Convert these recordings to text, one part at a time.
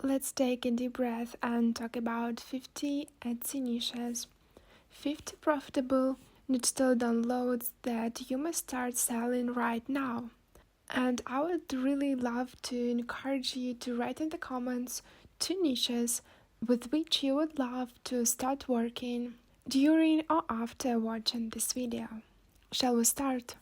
Let's take a deep breath and talk about 50 Etsy niches. 50 profitable digital downloads that you must start selling right now. And I would really love to encourage you to write in the comments 2 niches with which you would love to start working during or after watching this video. Shall we start?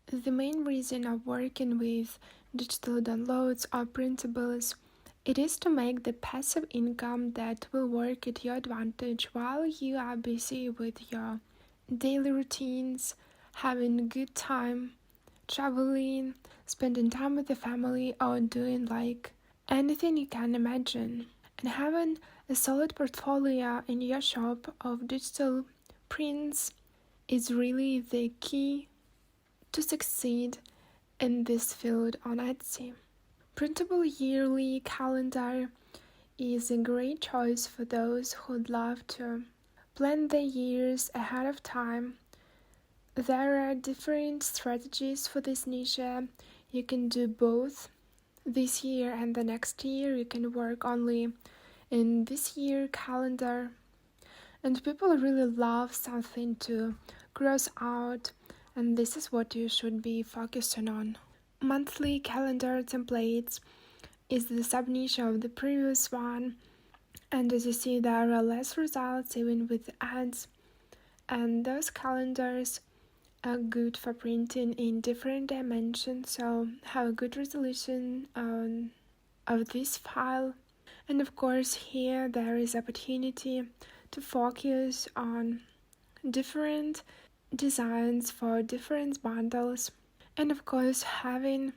The main reason of working with digital downloads or printables, it is to make the passive income that will work at your advantage while you are busy with your daily routines, having a good time, traveling, spending time with the family, or doing like anything you can imagine. And having a solid portfolio in your shop of digital prints is really the key to succeed in this field on Etsy. Printable yearly calendar is a great choice for those who'd love to plan their years ahead of time. There are different strategies for this niche. You can do both this year and the next year. You can work only in this year calendar. And people really love something to cross out, and this is what you should be focusing on. Monthly calendar templates is the sub-niche of the previous one, and as you see there are less results even with ads, and those calendars are good for printing in different dimensions, so have a good resolution of this file. And of course here there is opportunity to focus on different designs for different bundles, and of course having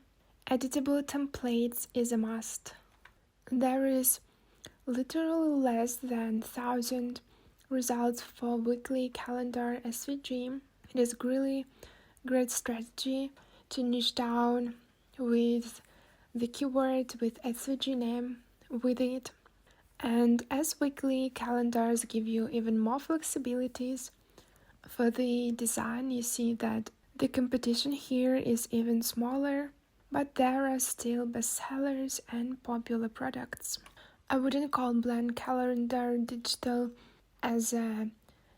editable templates is a must. There is literally less than 1,000 results for weekly calendar SVG. It is really great strategy to niche down with the keyword with SVG name with it. And as weekly calendars give you even more flexibilities for the design, you see that the competition here is even smaller, but there are still bestsellers and popular products. I wouldn't call Blend Calendar Digital as a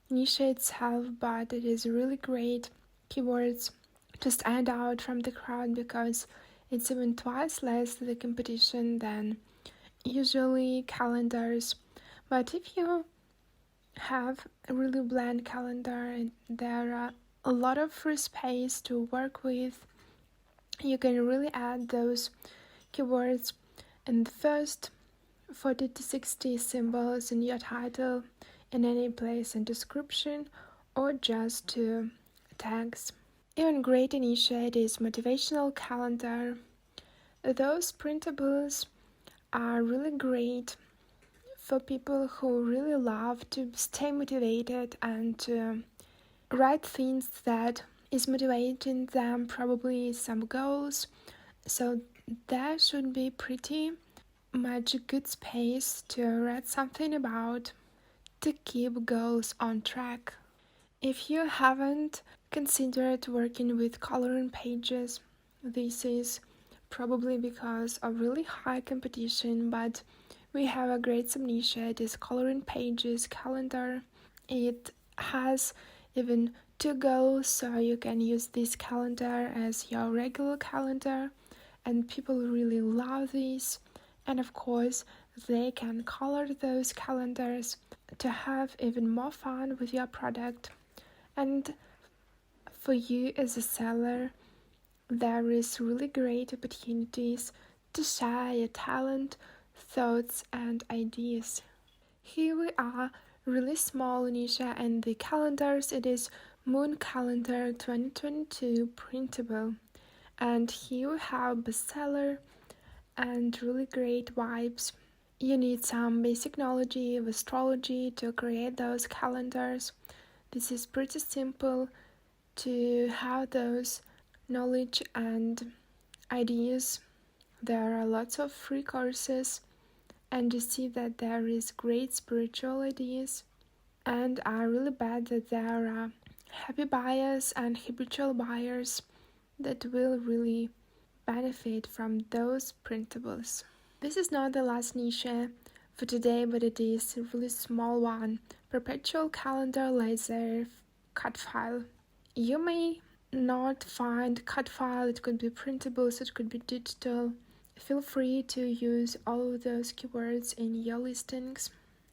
niche itself, but it is really great keywords to stand out from the crowd because it's even twice less the competition than usually calendars. But if you have a really bland calendar and there are a lot of free space to work with, you can really add those keywords in the first 40 to 60 symbols in your title, in any place in description, or just to tags. Even great initiate is motivational calendar. Those printables are really great for people who really love to stay motivated and to write things that is motivating them, probably some goals. So there should be pretty much good space to write something about to keep goals on track. If you haven't considered working with coloring pages, this is probably because of really high competition, but we have a great sub-niche. It is coloring pages calendar. It has even 2 goals, so you can use this calendar as your regular calendar, and people really love this. And of course they can color those calendars to have even more fun with your product. And for you as a seller, there is really great opportunities to share your talent, thoughts and ideas. Here we are, really small niche, and the calendars, it is Moon Calendar 2022 printable. And here we have bestseller and really great vibes. You need some basic knowledge of astrology to create those calendars. This is pretty simple to have those knowledge and ideas. There are lots of free courses, and you see that there is great spiritual ideas, and I really bet that there are happy buyers and habitual buyers that will really benefit from those printables. This is not the last niche for today, but it is a really small one. Perpetual calendar laser cut file. You may not find cut file, it could be printables, it could be digital. Feel free to use all of those keywords in your listings.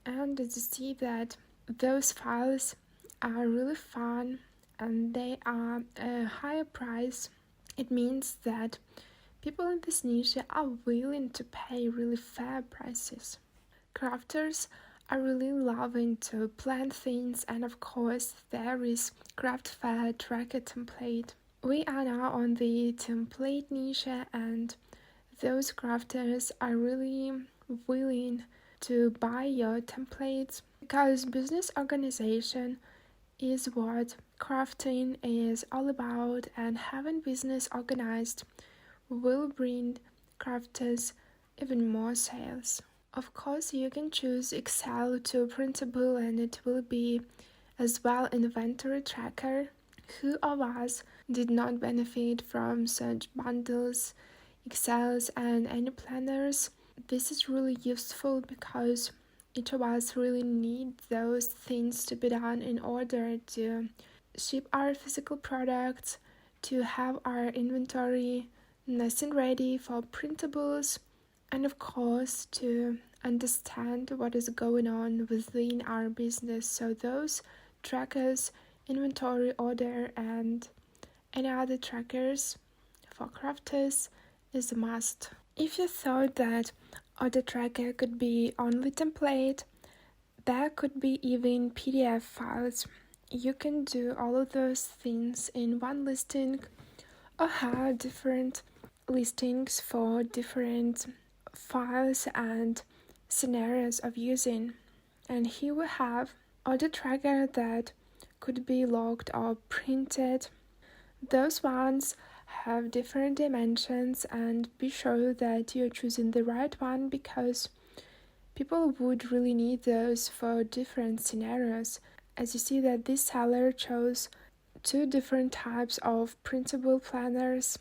And as you see that those files are really fun and they are a higher price, it means that people in this niche are willing to pay really fair prices. Crafters are really loving to plan things, and of course there is Craft Fair Tracker template. We are now on the template niche, and those crafters are really willing to buy your templates because business organization is what crafting is all about, and having business organized will bring crafters even more sales. Of course, you can choose Excel to printable and it will be as well inventory tracker. Who of us did not benefit from such bundles, Excels and any planners? This is really useful because each of us really need those things to be done in order to ship our physical products, to have our inventory nice and ready for printables, and of course to understand what is going on within our business. So those trackers, inventory order, and any other trackers for crafters is a must. If you thought that order tracker could be only template, there could be even PDF files. You can do all of those things in one listing or have different listings for different files and scenarios of using. And here we have order tracker that could be logged or printed. Those ones have different dimensions, and be sure that you're choosing the right one because people would really need those for different scenarios. As you see that this seller chose 2 different types of printable planners,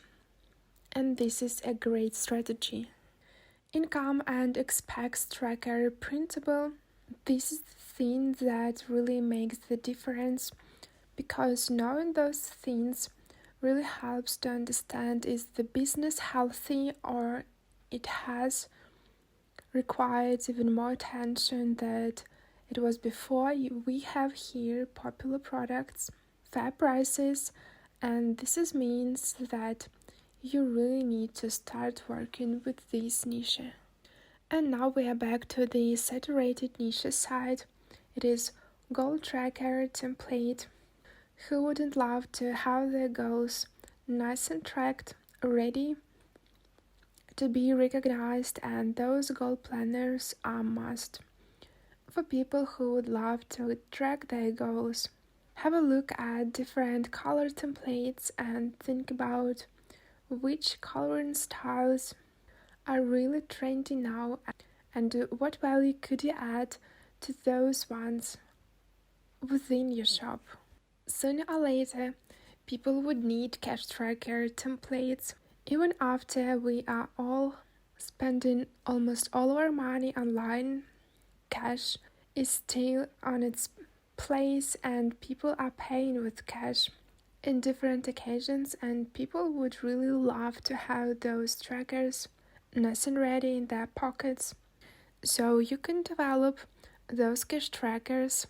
and this is a great strategy. Income and expense tracker printable. This is the thing that really makes the difference because knowing those things really helps to understand is the business healthy or it has required even more attention that it was before. We have here popular products, fair prices, and this means that you really need to start working with this niche. And now we are back to the saturated niche side. It is goal tracker template. Who wouldn't love to have their goals nice and tracked, ready to be recognized, and those goal planners are must for people who would love to track their goals. Have a look at different color templates and think about which coloring styles are really trendy now and what value could you add to those ones within your shop. Sooner or later, people would need cash tracker templates. Even after we are all spending almost all our money online, cash is still on its place and people are paying with cash in different occasions, and people would really love to have those trackers nice and ready in their pockets. So you can develop those cash trackers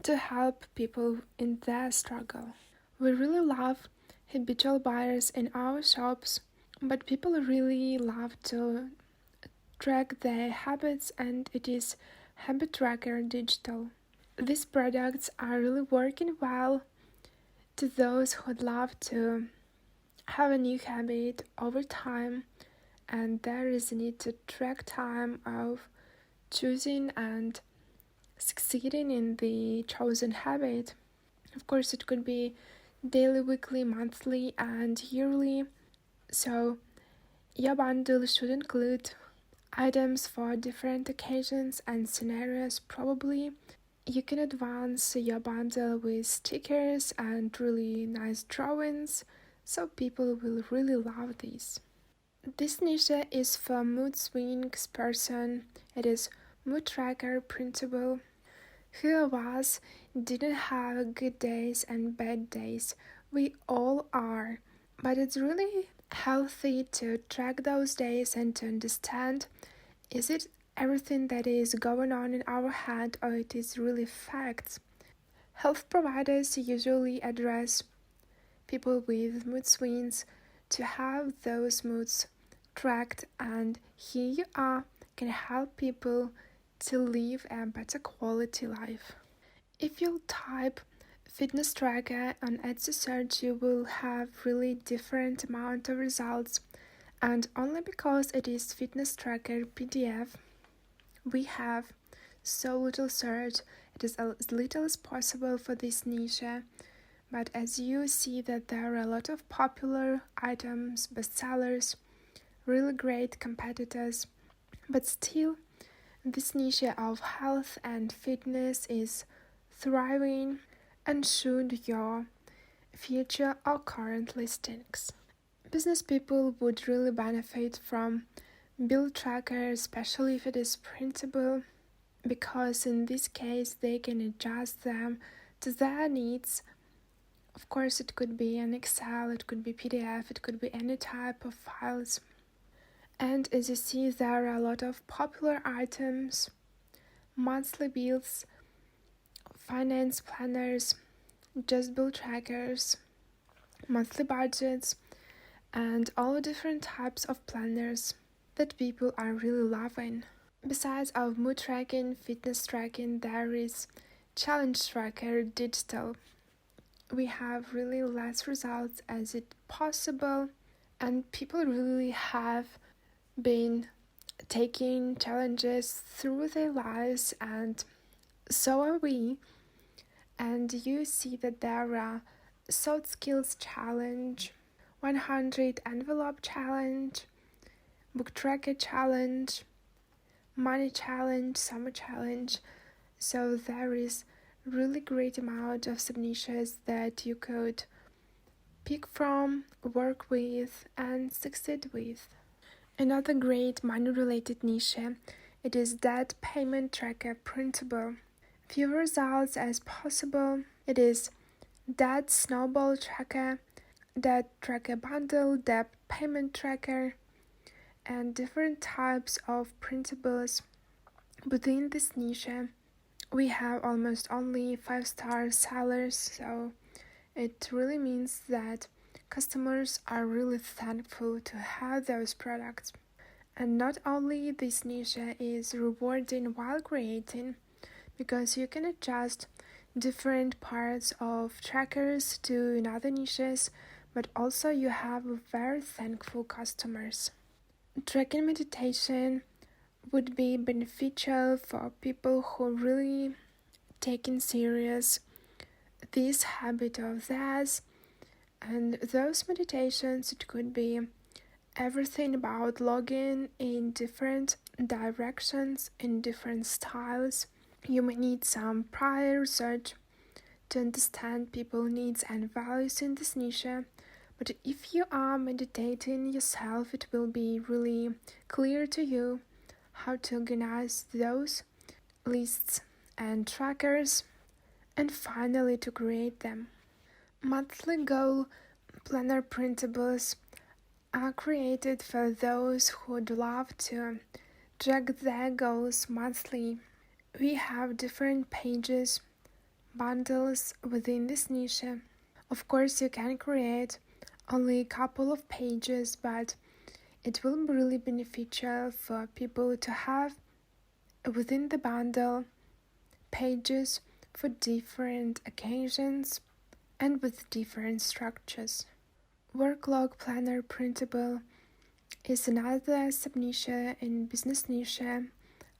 to help people in their struggle. We really love habitual buyers in our shops, but people really love to track their habits, and it is Habit Tracker Digital. These products are really working well to those who would love to have a new habit over time, and there is a need to track time of choosing and succeeding in the chosen habit. Of course, it could be daily, weekly, monthly, and yearly. So your bundle should include items for different occasions and scenarios. Probably you can advance your bundle with stickers and really nice drawings, so people will really love these. This niche is for mood swings person. It is mood tracker printable. Who of us didn't have good days and bad days? We all are. But it's really healthy to track those days and to understand, is it everything that is going on in our head or it is really facts? Health providers usually address people with mood swings to have those moods tracked, and here you are can help people to live a better quality life. If you type fitness tracker on Etsy search, you will have really different amount of results, and only because it is fitness tracker PDF, we have so little search. It is as little as possible for this niche, but as you see that there are a lot of popular items, bestsellers, really great competitors, but still this niche of health and fitness is thriving and should your future or current listings. Business people would really benefit from bill tracker, especially if it is printable, because in this case they can adjust them to their needs. Of course, it could be an Excel, it could be PDF, it could be any type of files. And as you see, there are a lot of popular items, monthly bills, finance planners, just bill trackers, monthly budgets, and all different types of planners that people are really loving. Besides of mood tracking, fitness tracking, there is challenge tracker digital. We have really less results as it possible, and people really have been taking challenges through their lives, and so are we. And you see that there are soft skills challenge, 100 envelope challenge, book tracker challenge, money challenge, summer challenge. So there is really great amount of sub-niches that you could pick from, work with, and succeed with. Another great money-related niche, it is debt payment tracker printable. Few results as possible. It is debt snowball tracker, debt tracker bundle, debt payment tracker, and different types of printables. Within this niche, we have almost only 5-star sellers, so it really means that customers are really thankful to have those products. And not only this niche is rewarding while creating, because you can adjust different parts of trackers to another niches, but also you have very thankful customers. Tracking meditation would be beneficial for people who really taking serious this habit of theirs, and those meditations, it could be everything about logging in different directions, in different styles. You may need some prior research to understand people's needs and values in this niche, but if you are meditating yourself, it will be really clear to you how to organize those lists and trackers, and finally to create them. Monthly goal planner printables are created for those who would love to track their goals monthly. We have different pages, bundles within this niche. Of course, you can create only a couple of pages, but it will be really beneficial for people to have within the bundle pages for different occasions and with different structures. Work log planner printable is another sub-niche in business niche,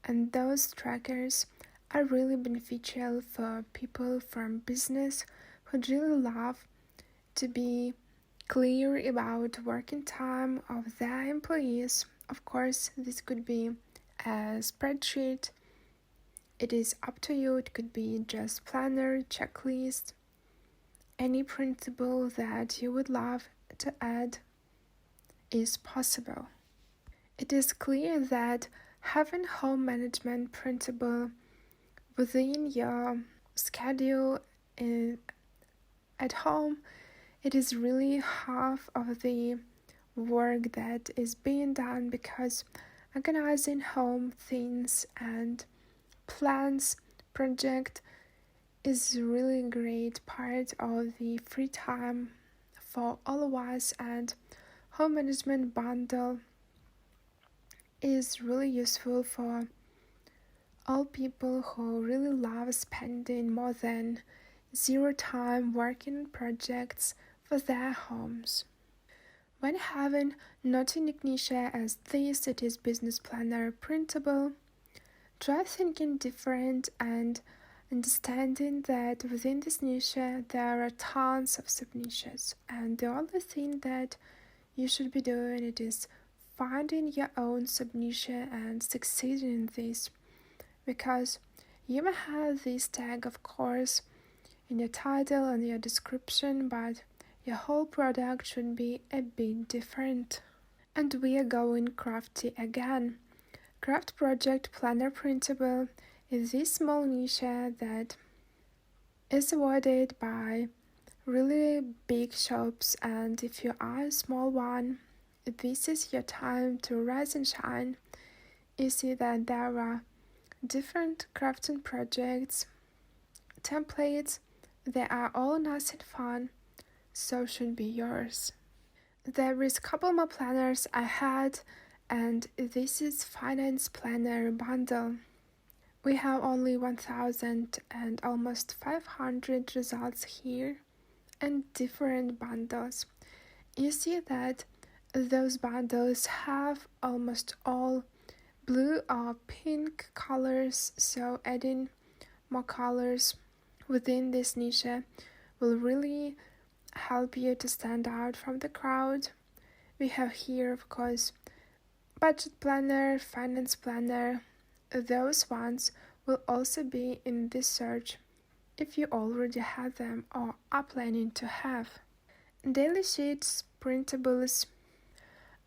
and those trackers are really beneficial for people from business who really love to be clear about working time of their employees. Of course, this could be a spreadsheet. It is up to you. It could be just planner, checklist, any printable that you would love to add. is possible. It is clear that having home management printable within your schedule at home, it is really half of the work that is being done, because organizing home things and plans project is really a great part of the free time for all of us, and home management bundle is really useful for all people who really love spending more than zero time working on projects for their homes. When having not a unique niche as the city's business planner printable, try thinking different and understanding that within this niche there are tons of sub-niches, and the only thing that you should be doing it is finding your own sub-niche and succeeding in this, because you may have this tag, of course, in your title and your description, but your whole product should be a bit different. And we are going crafty again. Craft Project Planner Printable is this small niche that is avoided by really big shops, and if you are a small one, this is your time to rise and shine. You see that there are different crafting projects, templates, they are all nice and fun, so should be yours. There is a couple more planners I had, and this is Finance Planner Bundle. We have only 1000 and almost 500 results here and different bundles. You see that those bundles have almost all blue or pink colors, so adding more colors within this niche will really help you to stand out from the crowd. We have here, of course, budget planner, finance planner. Those ones will also be in this search if you already have them or are planning to have. Daily sheets, printables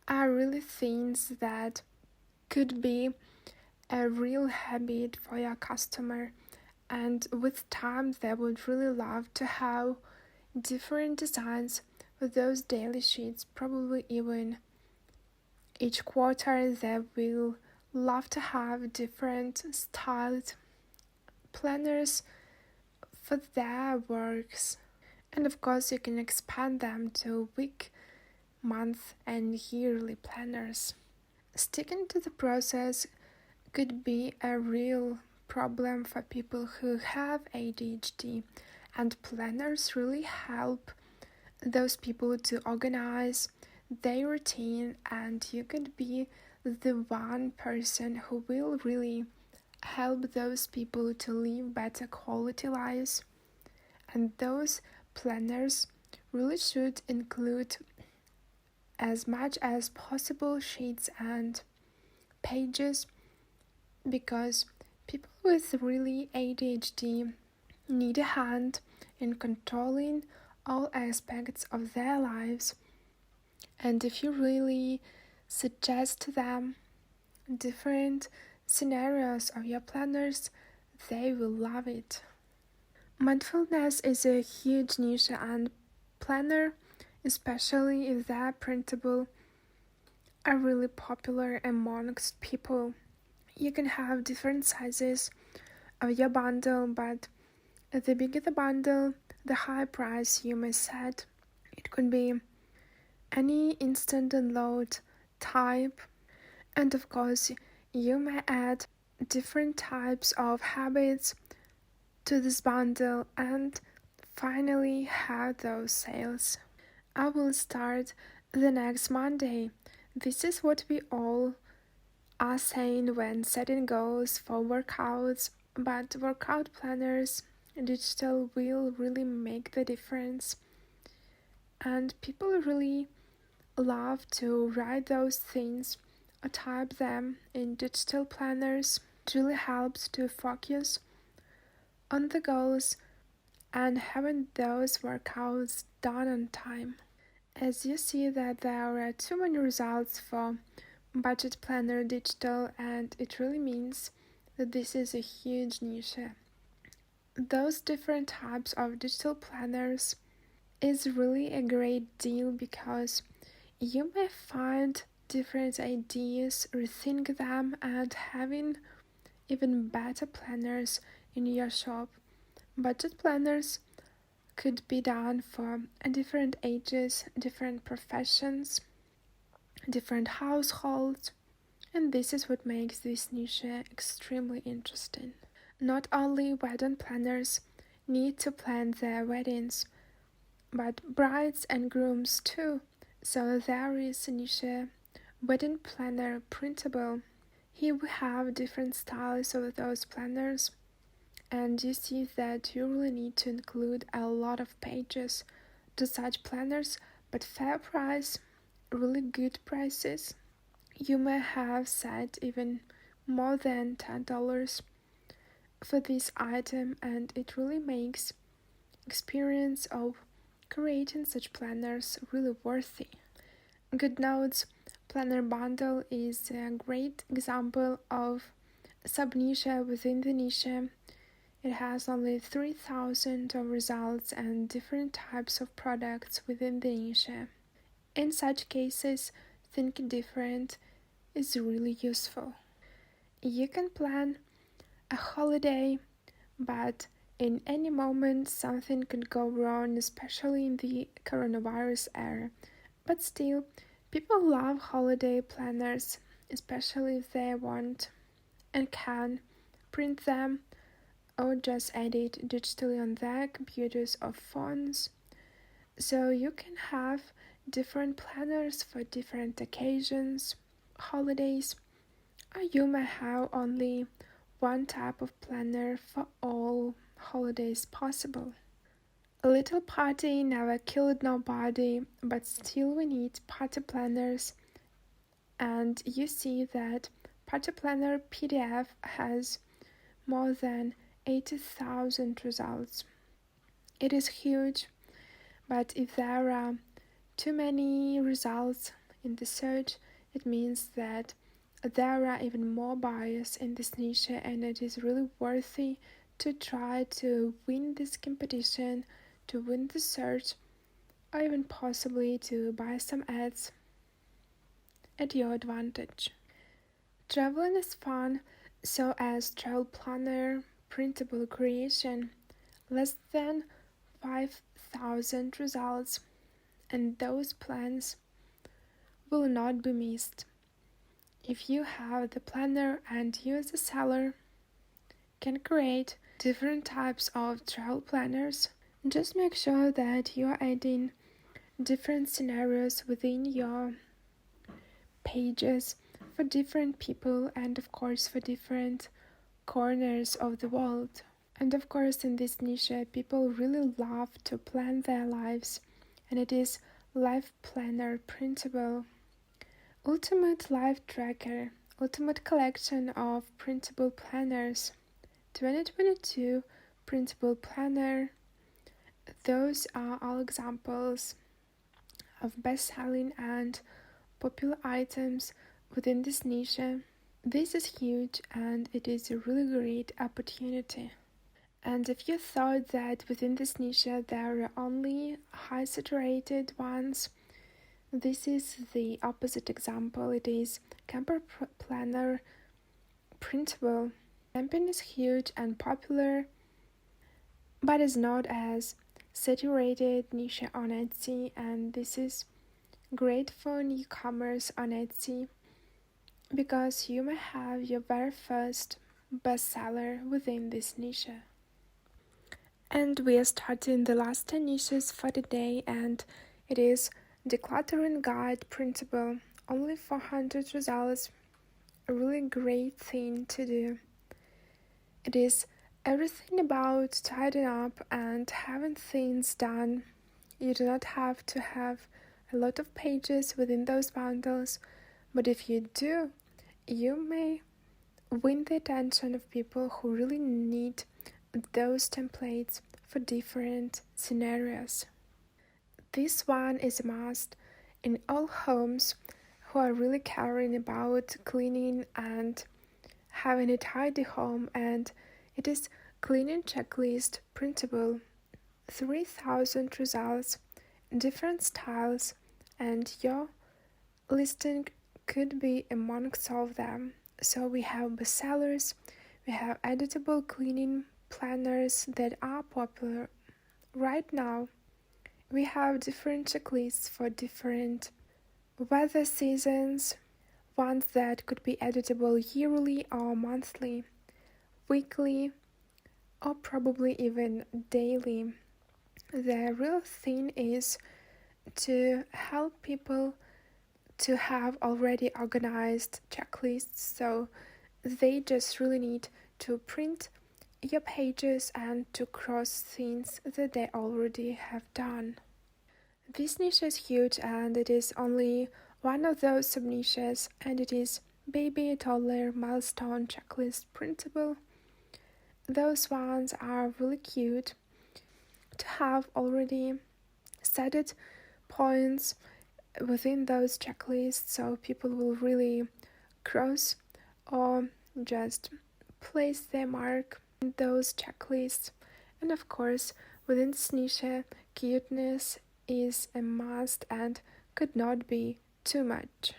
are really things that could be a real habit for your customer, and with time they would really love to have different designs for those daily sheets. Probably even each quarter they will love to have different styled planners for their works. And of course you can expand them to week, month and yearly planners. Sticking to the process could be a real problem for people who have ADHD, and planners really help those people to organize their routine, and you could be the one person who will really help those people to live better quality lives. And those planners really should include as much as possible sheets and pages, because people with really ADHD need a hand in controlling all aspects of their lives. And if you really suggest to them different scenarios of your planners, they will love it. Mindfulness is a huge niche, and planner, especially if they're printable, are really popular amongst people. You can have different sizes of your bundle, but the bigger the bundle, the higher price you may set. It could be any instant download type, and of course you may add different types of habits to this bundle and finally have those sales. I will start the next Monday. This is what we all are saying when setting goals for workouts, but workout planners digital will really make the difference, and people really love to write those things or type them in digital planners. It really helps to focus on the goals and having those workouts done on time. As you see that there are too many results for Budget Planner Digital, and it really means that this is a huge niche. Those different types of digital planners is really a great deal because you may find different ideas, rethink them, and having even better planners in your shop. Budget planners could be done for different ages, different professions, different households, and this is what makes this niche extremely interesting. Not only wedding planners need to plan their weddings, but brides and grooms too. So there is a niche wedding planner printable. Here we have different styles of those planners, and you see that you really need to include a lot of pages to such planners, but fair price, really good prices. You may have set even more than $10 for this item, and it really makes experience of creating such planners really worthy. GoodNotes Planner Bundle is a great example of sub-niche within the niche. It has only 3,000 of results and different types of products within the niche. In such cases, Think Different is really useful. You can plan a holiday, but in any moment something could go wrong, especially in the coronavirus era. But still, people love holiday planners, especially if they want and can print them or just edit digitally on their computers or phones. So you can have different planners for different occasions, holidays, or you may have only one type of planner for all holidays possible. A little party never killed nobody, but still we need party planners, and you see that Party Planner PDF has more than 80,000 results. It is huge, but if there are too many results in the search, it means that there are even more buyers in this niche, and it is really worthy to try to win this competition, to win the search, or even possibly to buy some ads at your advantage. Traveling is fun, so as Travel Planner printable creation, less than 5,000 results, and those plans will not be missed. If you have the planner and you as a seller can create different types of travel planners, just make sure that you are adding different scenarios within your pages for different people and of course for different corners of the world. And of course in this niche people really love to plan their lives, and it is Life Planner printable. Ultimate Life Tracker, ultimate collection of printable planners. 2022 printable planner. Those are all examples of best-selling and popular items within this niche. This is huge and it is a really great opportunity. And if you thought that within this niche there are only high saturated ones, this is the opposite example. It is Camper Planner printable. Camping is huge and popular, but is not as saturated niche on Etsy, and this is great for newcomers on Etsy because you may have your very first bestseller within this niche. And we are starting the last 10 niches for the day, and it is Decluttering Guide printable, only 400 results, a really great thing to do. It is everything about tidying up and having things done. You do not have to have a lot of pages within those bundles, but if you do, you may win the attention of people who really need those templates for different scenarios. This one is a must in all homes who are really caring about cleaning and having a tidy home, and it is cleaning checklist printable. 3,000 results, different styles, and your listing could be amongst all of them. So we have bestsellers, we have editable cleaning planners that are popular right now. We have different checklists for different weather seasons, ones that could be editable yearly or monthly, weekly, or probably even daily. The real thing is to help people to have already organized checklists, so they just really need to print your pages and to cross things that they already have done. This niche is huge, and it is only one of those sub-niches, and it is baby, toddler, milestone checklist printable. Those ones are really cute to have already set it points within those checklists, so people will really cross or just place their mark in those checklists. And of course, within this niche, cuteness is a must and could not be too much.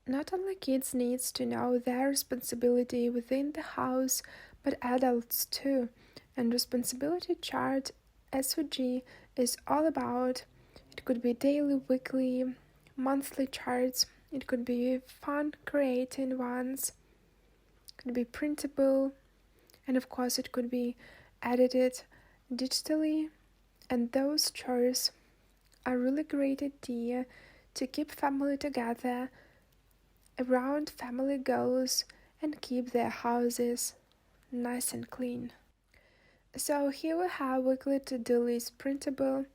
Not only kids needs to know their responsibility within the house, but adults too. And responsibility chart SVG is all about. It could be daily, weekly, monthly charts. It could be fun creating ones. It could be printable, and of course it could be edited digitally. And those charts are really great idea to keep family together around family goals and keep their houses nice and clean. So here we have weekly to-do list printable.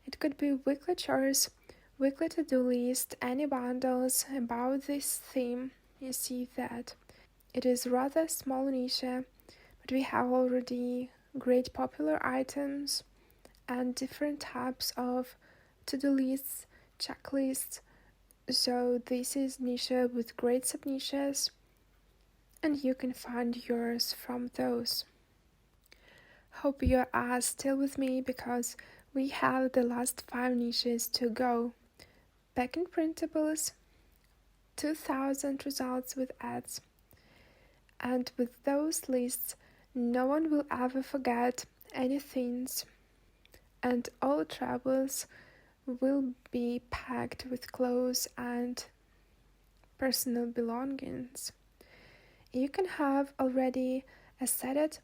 It could be weekly chores, weekly to-do list, any bundles about this theme. You see that it is rather small niche, but we have already great popular items and different types of to-do lists, checklists. So this is niche with great sub-niches, and you can find yours from those. Hope you are still with me because we have the last 5 niches to go. Back in printables, 2,000 results with ads. And with those lists, no one will ever forget any things, and all travels will be packed with clothes and personal belongings. You can have already a set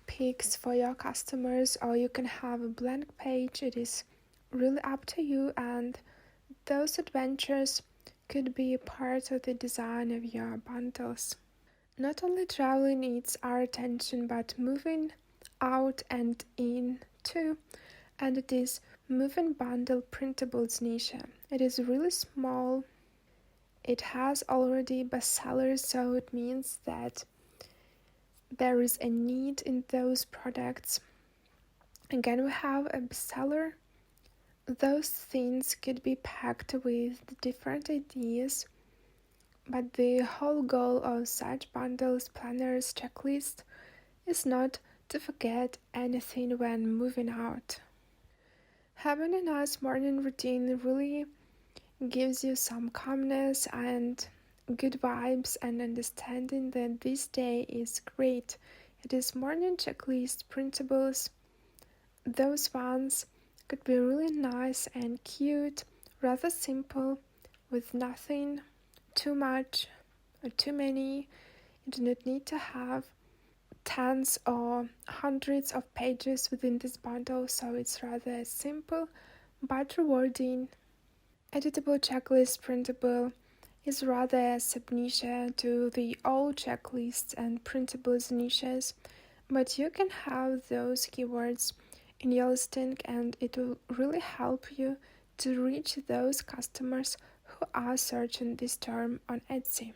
pics for your customers, or you can have a blank page. It is really up to you, and those adventures could be a part of the design of your bundles. Not only traveling needs our attention, but moving out and in too, and it is moving bundle printables niche. It is really small. It has already bestsellers, so it means that there is a need in those products. Again, we have a bestseller. Those things could be packed with different ideas, but the whole goal of such bundles, planners, checklists is not to forget anything when moving out. Having a nice morning routine really gives you some calmness and good vibes and understanding that this day is great. It is morning checklist printables. Those ones could be really nice and cute, rather simple, with nothing too much or too many. You do not need to have tens or hundreds of pages within this bundle, so it's rather simple but rewarding. Editable checklist printable is rather a sub-niche to the old checklists and printables niches, but you can have those keywords in your listing, and it will really help you to reach those customers who are searching this term on Etsy.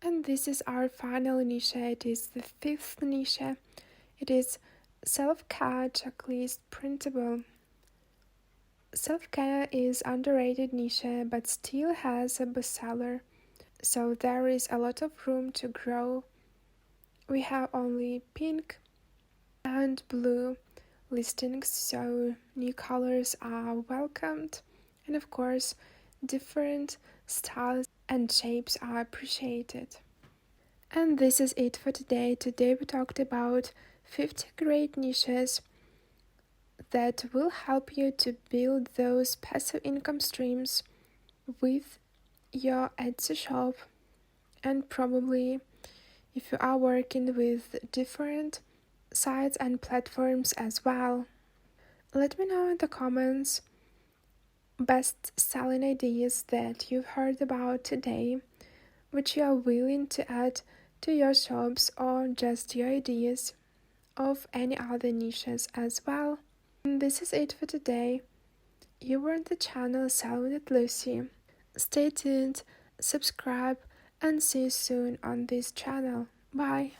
And this is our final niche. It is the 5th niche. It is self-care checklist printable. Self-care is underrated niche but still has a bestseller, so there is a lot of room to grow. We have only pink and blue listings, so new colors are welcomed, and of course, different styles and shapes are appreciated. And this is it for today. Today we talked about 50 great niches that will help you to build those passive income streams with your Etsy shop, and probably if you are working with different sites and platforms as well. Let me know in the comments best selling ideas that you've heard about today, which you are willing to add to your shops, or just your ideas of any other niches as well. And this is it for today. You were on the channel Selling with Lucy. Stay tuned, subscribe, and see you soon on this channel. Bye!